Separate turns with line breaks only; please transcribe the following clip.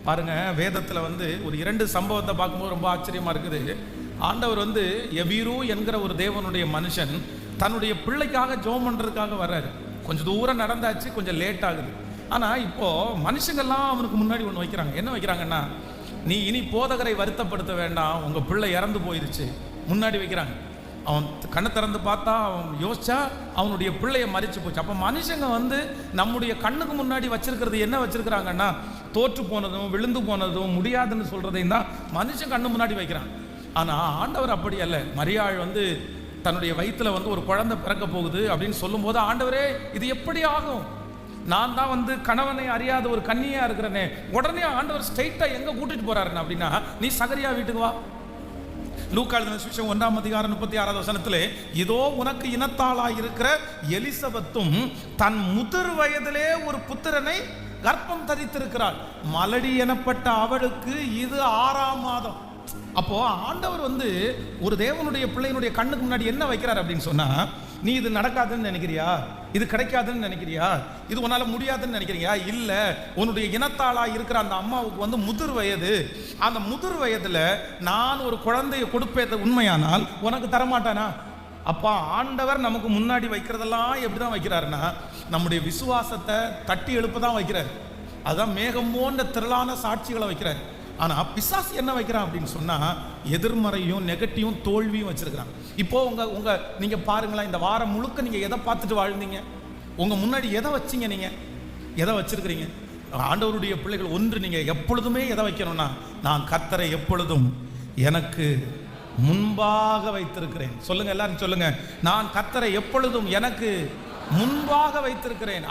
பாருங்க, வேதத்தில் ஒரு 2 சம்பவத்தை பார்க்கும்போது ரொம்ப ஆச்சரியமா இருக்குது. ஆண்டவர் எபீரு என்கிற ஒரு தேவனுடைய மனுஷன் தன்னுடைய பிள்ளைக்காக ஜெபம் பண்றதுக்காக வர்றாரு. கொஞ்சம் தூரம் நடந்தாச்சு, கொஞ்சம் லேட் ஆகுது. ஆனால் இப்போ மனுஷங்கள்லாம் அவனுக்கு முன்னாடி ஒன்று வைக்கிறாங்க. என்ன வைக்கிறாங்கன்னா, நீ இனி போதகரை வருத்தப்படுத்த வேண்டாம், உங்கள் பிள்ளை இறந்து போயிருச்சு முன்னாடி வைக்கிறாங்க. அவன் கண்ணை திறந்து பார்த்தா, அவன் யோசிச்சா அவனுடைய பிள்ளைய மறிச்சு போச்சு. அப்போ மனுஷங்க நம்முடைய கண்ணுக்கு முன்னாடி வச்சிருக்கிறது என்ன வச்சிருக்கிறாங்கன்னா, தோற்று போனதும் விழுந்து போனதும் முடியாதுன்னு சொல்றதையும் தான் மனுஷன் கண்ணு முன்னாடி வைக்கிறான். ஆனால் ஆண்டவர் அப்படி அல்ல. மரியாள் தன்னுடைய வயிற்றுல ஒரு குழந்தை பிறக்க போகுது அப்படின்னு சொல்லும்போது, ஆண்டவரே இது எப்படி ஆகும், நான் தான் கணவனை அறியாத ஒரு கன்னியா இருக்கிறேனே. உடனே ஆண்டவர் ஸ்ட்ரைட்டா எங்க கூட்டிட்டு போறாருன்னு அப்படின்னா, நீ சகரியா வீட்டுக்கு வா. லூக்கா எழுதின சுவிசேஷம் 1ஆம் அதிகாரம் 36வது வசனத்திலே, இதோ உனக்கு இனத்தாளாய் இருக்கிற எலிசபெத்தும் தன் முதிர் வயதிலே ஒரு புத்திரனை கர்ப்பம் தரித்திருக்கிறாள். மலடி எனப்பட்ட அவளுக்கு இது 6ஆம் மாதம். அப்போ ஆண்டவர் ஒரு தேவனுடைய பிள்ளையினுடைய கண்ணுக்கு முன்னாடி என்ன வைக்கிறார் அப்படின்னு சொன்னா, நீ இது நடக்காதுன்னு நினைக்கிறியா, இது கிடைக்காதுன்னு நினைக்கிறியா, இது உன்னால முடியாதுன்னு நினைக்கிறியா, இல்ல உன்னுடைய இனத்தாளா இருக்கிற அந்த அம்மாவுக்கு முதிர் வயது. அந்த முதிர் வயதுல நான் ஒரு குழந்தையை கொடுப்பேன் உண்மையானால் உனக்கு தரமாட்டானா? அப்பா ஆண்டவர் நமக்கு முன்னாடி வைக்கிறதெல்லாம் எப்படிதான் வைக்கிறாருன்னா, நம்முடைய விசுவாசத்தை தட்டி எழுப்ப தான் வைக்கிறார். அதுதான் மேகம் போன்ற திரளான சாட்சிகளை வைக்கிறார். ஆனால் பிசாசு என்ன வைக்கிறான் அப்படின்னு சொன்னால், எதிர்மறையும் நெகட்டிவும் தோல்வியும் வச்சிருக்கிறான். இப்போ நீங்கள் பாருங்களேன், இந்த வாரம் முழுக்க நீங்கள் எதை பார்த்துட்டு வாழ்ந்தீங்க? உங்கள் முன்னாடி எதை வச்சிங்க? நீங்கள் எதை வச்சிருக்கிறீங்க? ஆண்டவருடைய பிள்ளைகள் ஒன்று, நீங்கள் எப்பொழுதுமே எதை வைக்கணும்னா, நான் கர்த்தரை எப்பொழுதும் எனக்கு முன்பாக வைத்திருக்கிறேன். சொல்லுங்க, எல்லாரும் சொல்லுங்க, நான் கர்த்தரை எப்பொழுதும் எனக்கு முன்பாக வைத்திருக்கிறேன்.